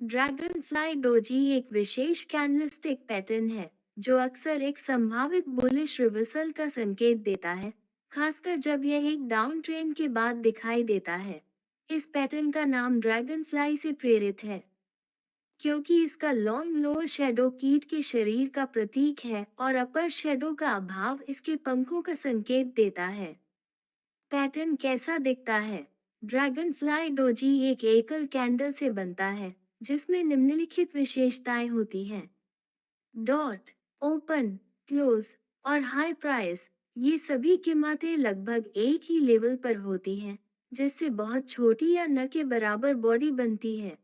Dragonfly doji एक विशेष candlestick pattern है जो अक्सर एक संभावित बुलिश रिवर्सल का संकेत देता है, खासकर जब यह एक डाउन ट्रेंड के बाद दिखाई देता है। इस पैटर्न का नाम ड्रैगनफ्लाई से प्रेरित है क्योंकि इसका लॉन्ग लोअर शैडो कीट के शरीर का प्रतीक है और अपर शैडो का अभाव इसके पंखों का संकेत देता है। पैटर्न कैसा दिखता है? ड्रैगनफ्लाई डोजी एक एकल कैंडल से बनता है जिसमें निम्नलिखित विशेषताएं होती हैं। डॉट, ओपन, क्लोज और हाई प्राइस, ये सभी कीमतें लगभग एक ही लेवल पर होती हैं, जिससे बहुत छोटी या न के बराबर बॉडी बनती है।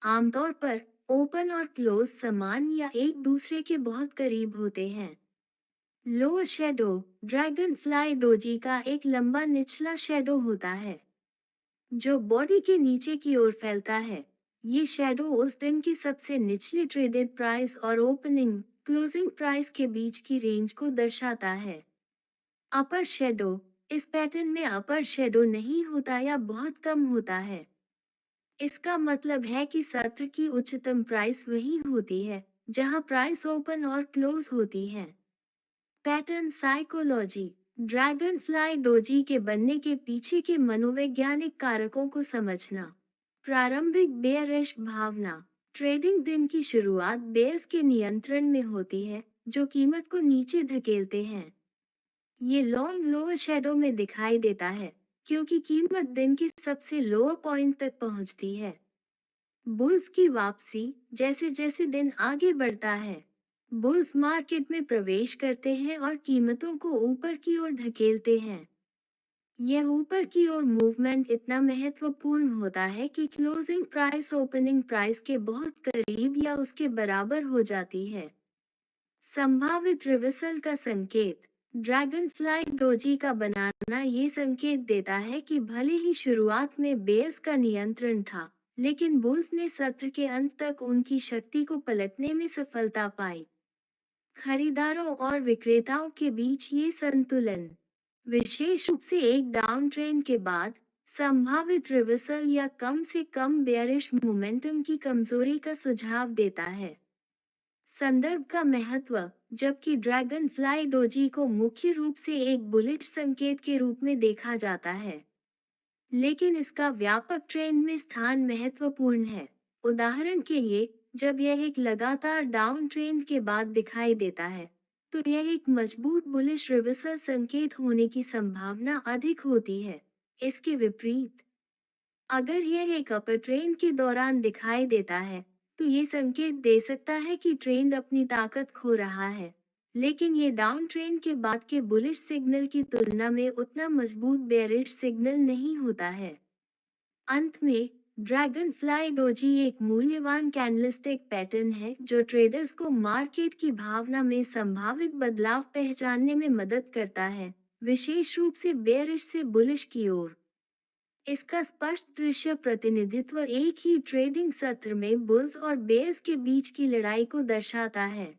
आमतौर पर ओपन और क्लोज समान या एक दूसरे के बहुत करीब होते हैं। लोअर शैडो, ड्रैगनफ्लाई डोजी का एक लंबा निचला शैडो होता है जो बॉडी के नीचे की ओर फैलता है। ये शैडो उस दिन की सबसे निचली ट्रेडेड प्राइस और ओपनिंग क्लोजिंग प्राइस के बीच की रेंज को दर्शाता है। अपर शैडो, इस पैटर्न में अपर शैडो नहीं होता या बहुत कम होता है। इसका मतलब है कि सत्र की उच्चतम प्राइस वही होती है जहां प्राइस ओपन और क्लोज होती है। पैटर्न साइकोलॉजी, ड्रैगनफ्लाई डोजी के बनने के पीछे के मनोवैज्ञानिक कारकों को समझना। प्रारंभिक बेयरिश भावना, ट्रेडिंग दिन की शुरुआत बेयर्स के नियंत्रण में होती है जो कीमत को नीचे धकेलते हैं। ये लॉन्ग लोअर शैडो में दिखाई देता है क्योंकि कीमत दिन के सबसे लोअर पॉइंट तक पहुंचती है। बुल्स की वापसी, जैसे जैसे दिन आगे बढ़ता है बुल्स मार्केट में प्रवेश करते हैं और कीमतों को ऊपर की ओर धकेलते हैं। यह ऊपर की ओर मूवमेंट इतना महत्वपूर्ण होता है कि क्लोजिंग प्राइस ओपनिंग प्राइस के बहुत करीब या उसके बराबर हो जाती है। संभावित रिवर्सल का संकेत, ड्रैगनफ्लाई डोजी का बनाना ये संकेत देता है कि भले ही शुरुआत में बेयर्स का नियंत्रण था, लेकिन बुल्स ने सत्र के अंत तक उनकी शक्ति को पलटने में सफलता पाई। खरीदारों और विक्रेताओं के बीच ये संतुलन, विशेष रूप से एक डाउन ट्रेंड के बाद, संभावित रिवर्सल या कम से कम बेयरिश मोमेंटम की कमजोरी का सुझाव देता है। संदर्भ का महत्व, जबकि ड्रैगनफ्लाई डोजी को मुख्य रूप से एक बुलिश संकेत के रूप में देखा जाता है, लेकिन इसका व्यापक ट्रेंड में स्थान महत्वपूर्ण है। उदाहरण के लिए, जब यह एक लगातार डाउन ट्रेंड के बाद दिखाई देता है, तो यह एक मजबूत बुलिश रिवर्सल संकेत होने की संभावना अधिक होती है। इसके विपरीत, अगर यह एक अपर ट्रेंड के दौरान दिखाई देता है, तो ये संकेत दे सकता है कि ट्रेंड अपनी ताकत खो रहा है, लेकिन ये डाउन ट्रेंड के बाद के बुलिश सिग्नल की तुलना में उतना मजबूत बेयरिश सिग्नल नहीं होता है। अंत में, ड्रैगनफ्लाई डोजी एक मूल्यवान कैंडलस्टिक पैटर्न है जो ट्रेडर्स को मार्केट की भावना में संभावित बदलाव पहचानने में मदद करता है, विशेष रूप से बेयरिश से बुलिश की ओर। इसका स्पष्ट दृश्य प्रतिनिधित्व एक ही ट्रेडिंग सत्र में बुल्स और बेयर्स के बीच की लड़ाई को दर्शाता है।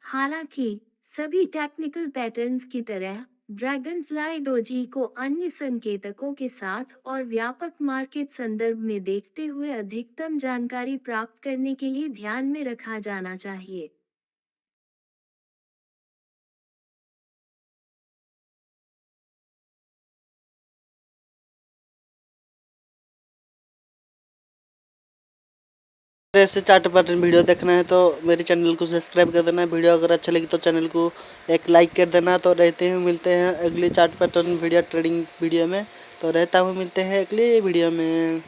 हालांकि सभी टेक्निकल पैटर्न्स की तरह ड्रैगनफ्लाई डोजी को अन्य संकेतकों के साथ और व्यापक मार्केट संदर्भ में देखते हुए अधिकतम जानकारी प्राप्त करने के लिए ध्यान में रखा जाना चाहिए। ऐसे चार्ट पैटर्न वीडियो देखना है तो मेरे चैनल को सब्सक्राइब कर देना। वीडियो अगर अच्छा लगे तो चैनल को एक लाइक कर देना। तो रहते हैं, मिलते हैं अगली chart pattern video trading video में। तो रहता हूँ, मिलते हैं अगले वीडियो में।